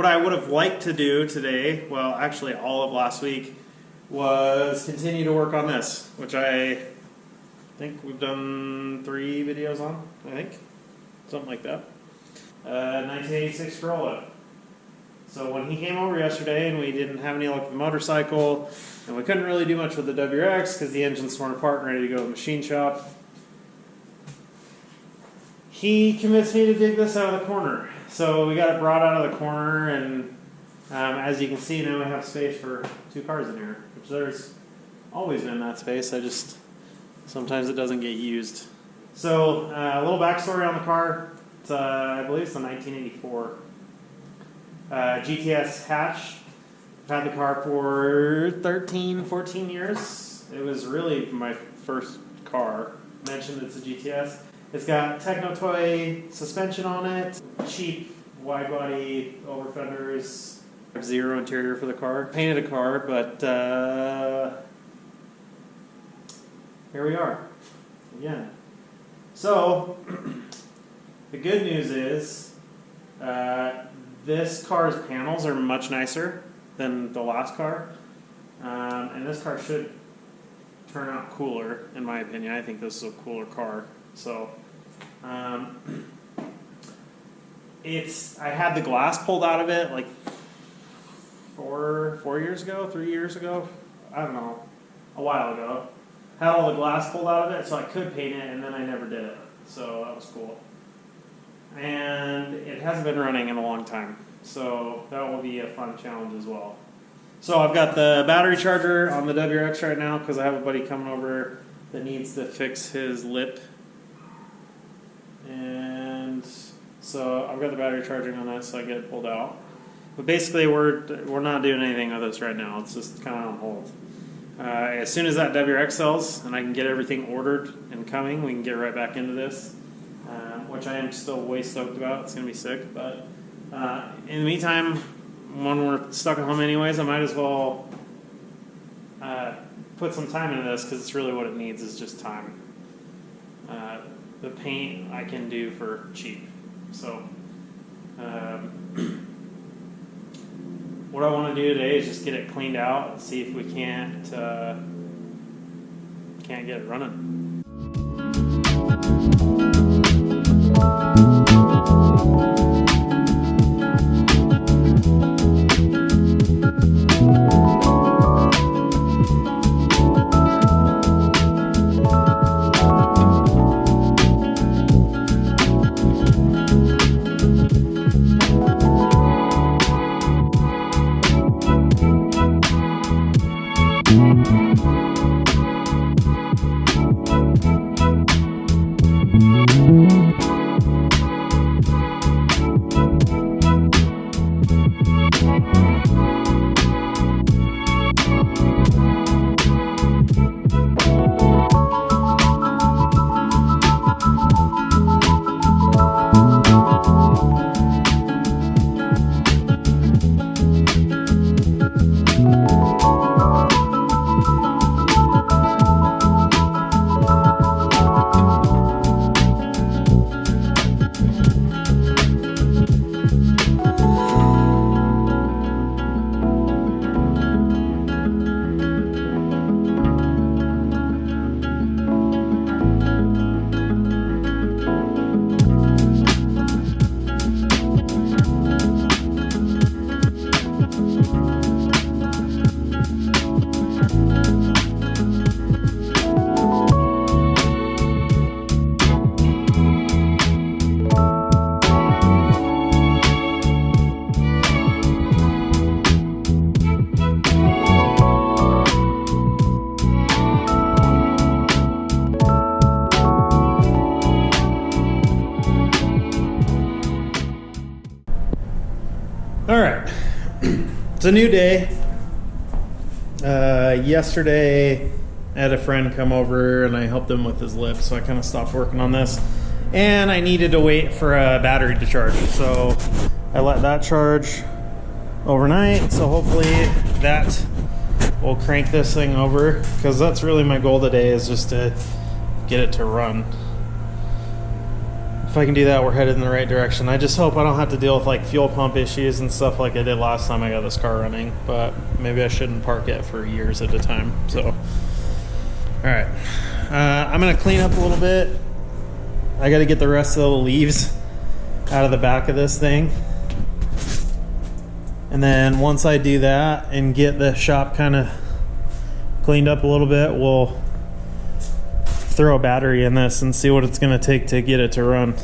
what I would have liked to do today, well, actually all of last week, was continue to work on this, which I think we've done 3 videos on, I think. Something like that. 1986 Corolla. So when he came over yesterday and we didn't have any luck with the motorcycle, and we couldn't really do much with the WRX because the engine's torn apart and ready to go to the machine shop, he convinced me to dig this out of the corner. So we got it brought out of the corner, and as you can see, now we have space for 2 cars in here, which there's always been that space. Sometimes it doesn't get used. So a little backstory on the car. It's, I believe it's a 1984 GTS hatch. I've had the car for 13, 14 years. It was really my first car. Mentioned it's a GTS. It's got Techno Toy suspension on it, cheap wide body over fenders, 0 interior for the car. Painted a car, but here we are again. So the good news is this car's panels are much nicer than the last car, and this car should turn out cooler, in my opinion. I think this is a cooler car. So I had the glass pulled out of it like 4 years ago, 3 years ago, I don't know, a while ago. Had all the glass pulled out of it so I could paint it, and then I never did it. So that was cool. And it hasn't been running in a long time, so that will be a fun challenge as well. So I've got the battery charger on the WRX right now because I have a buddy coming over that needs to fix his lip. And so I've got the battery charging on that so I get it pulled out. But basically we're not doing anything with this right now. It's just kind of on hold. As soon as that WRX sells and I can get everything ordered and coming, we can get right back into this, which I am still way stoked about. It's going to be sick. But in the meantime, when we're stuck at home anyways, I might as well put some time into this because it's really what it needs is just time. The paint I can do for cheap. So what I want to do today is just get it cleaned out and see if we can't get it running. Alright, it's a new day. Yesterday I had a friend come over and I helped him with his lip, so I kind of stopped working on this. And I needed to wait for a battery to charge, so I let that charge overnight. So hopefully that will crank this thing over, because that's really my goal today, is just to get it to run. if I can do that, we're headed in the right direction. I just hope I don't have to deal with like fuel pump issues and stuff like I did last time I got this car running, but maybe I shouldn't park it for years at a time. So, all right, I'm gonna clean up a little bit. I got to get the rest of the leaves out of the back of this thing. And then once I do that and get the shop kind of cleaned up a little bit, we'll throw a battery in this and see what it's going to take to get it to run.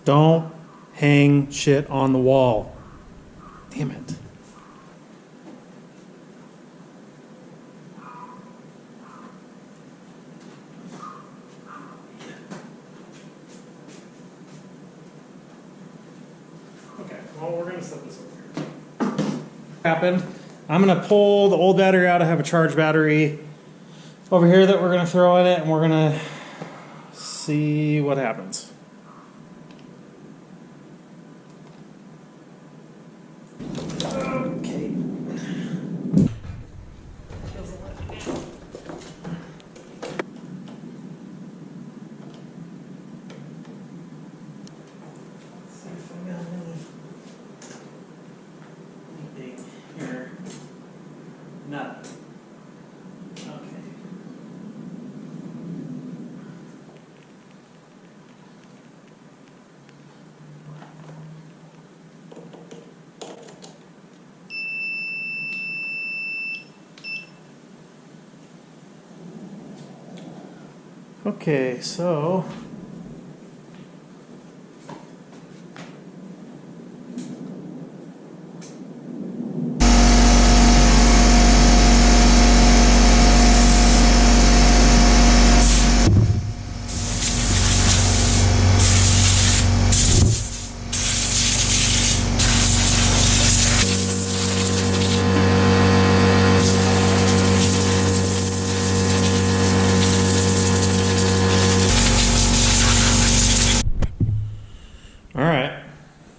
Don't hang shit on the wall. Damn it. Okay, well, we're going to set this over here. Happened. I'm going to pull the old battery out. I have a charged battery over here that we're going to throw in it, and we're going to see what happens. Nut. Okay. Okay, so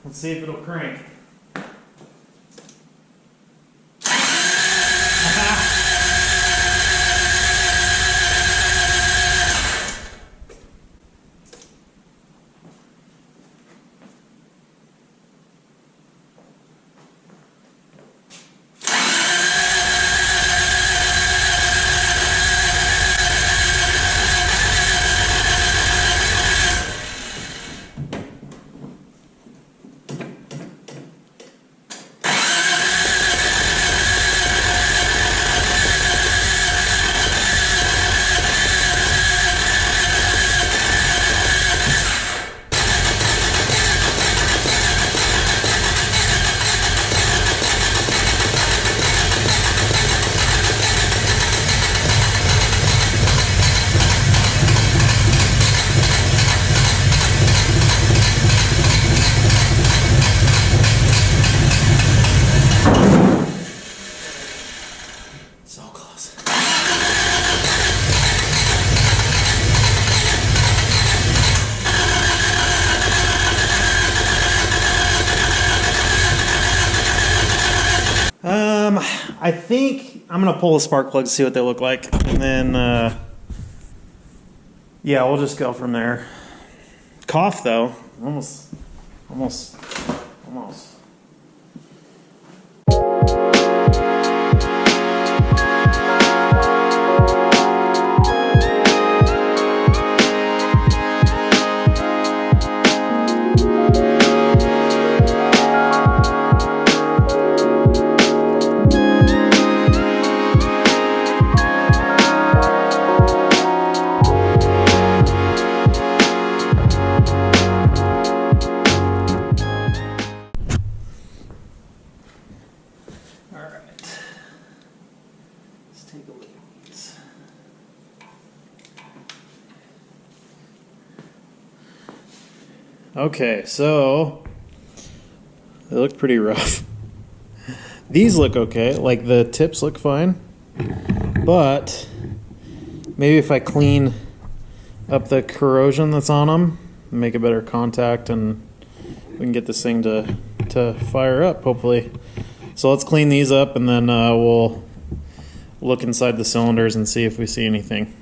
let's see if it'll crank. I think I'm going to pull the spark plugs to see what they look like. And then, yeah, we'll just go from there. Cough, though. Almost. Okay, so they look pretty rough. These look okay, like the tips look fine, but maybe if I clean up the corrosion that's on them, make a better contact, and we can get this thing to fire up, hopefully. So let's clean these up, and then we'll look inside the cylinders and see if we see anything.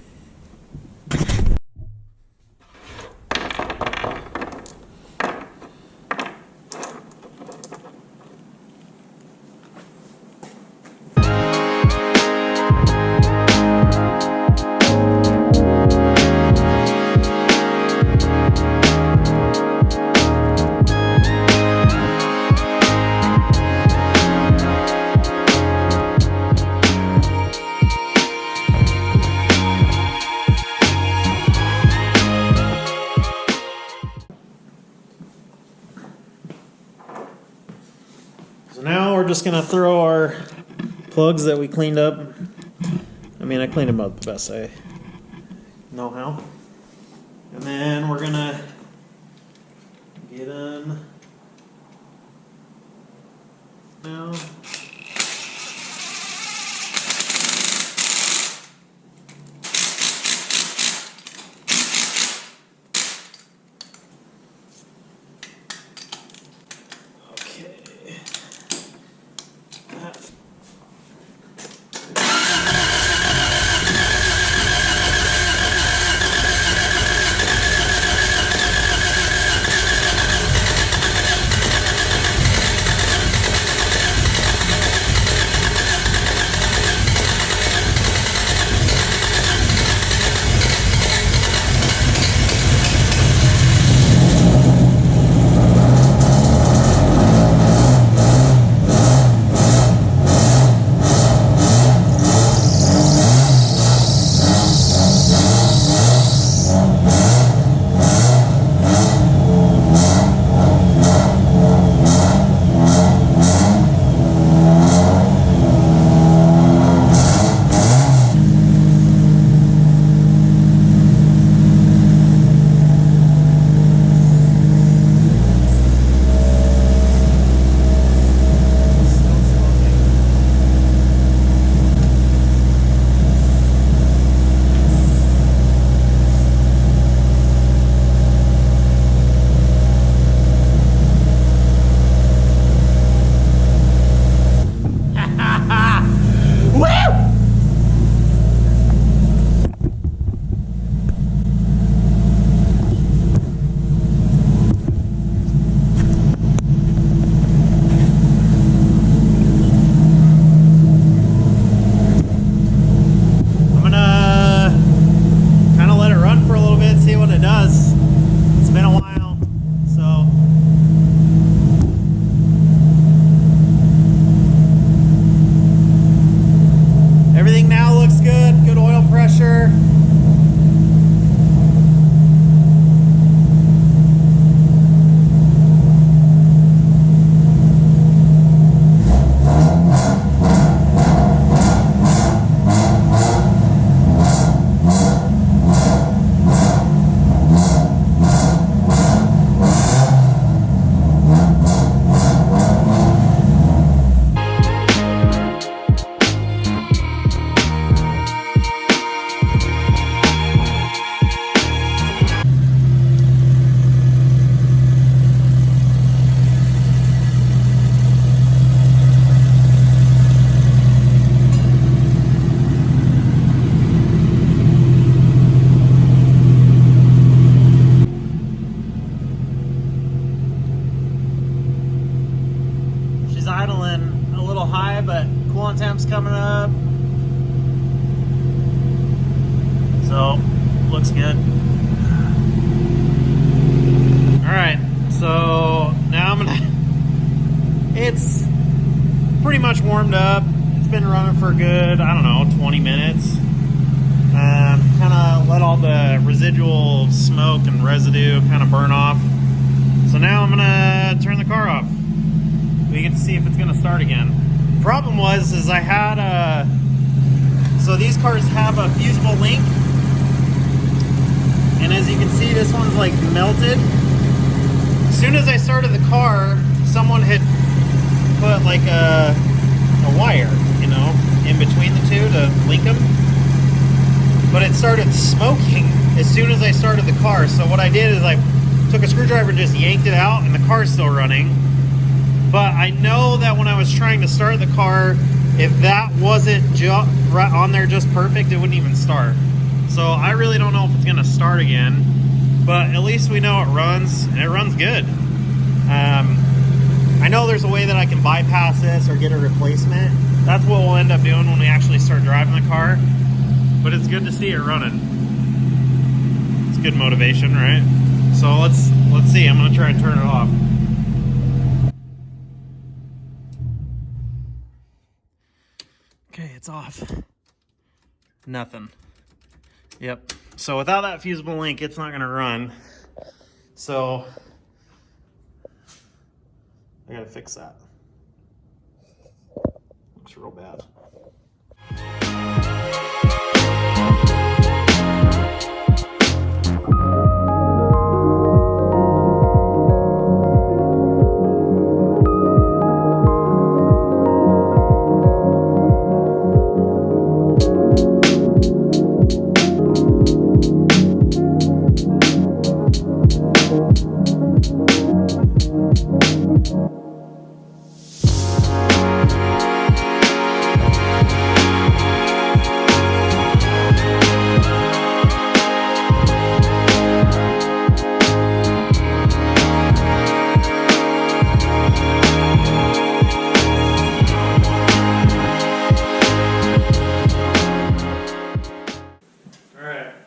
So now we're just gonna throw our plugs that we cleaned up. I mean, I cleaned them up the best I know how. And then we're gonna get in now. Idling a little high, but coolant temp's coming up, so looks good. All right, so now I'm gonna, it's pretty much warmed up. It's been running for a good, I don't know, 20 minutes. Kind of let all the residual smoke and residue kind of burn off. So now I'm gonna turn the car off. We get to see if it's gonna start again. Problem was I had so these cars have a fusible link, and as you can see, this one's like melted. As soon as I started the car, someone had put like a wire, you know, in between the two to link them. But it started smoking as soon as I started the car. So what I did is I took a screwdriver and just yanked it out, and the car's still running. But I know that when I was trying to start the car, if that wasn't right on there just perfect, it wouldn't even start. So I really don't know if it's gonna start again, but at least we know it runs, and it runs good. I know there's a way that I can bypass this or get a replacement. That's what we'll end up doing when we actually start driving the car. But it's good to see it running. It's good motivation, right? So let's see. I'm gonna try and turn it off. Okay, it's off. Nothing. Yep. So without that fusible link, it's not gonna run. So I gotta fix that. Looks real bad.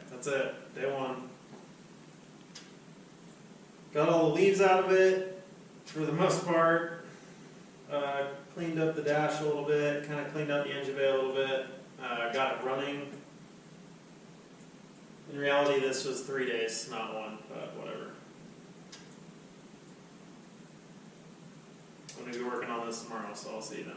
That's it, day one. Got all the leaves out of it for the most part. Cleaned up the dash a little bit, kind of cleaned up the engine bay a little bit. Got it running. In reality, this was 3 days, not one, but whatever. I'm going to be working on this tomorrow, so I'll see you then.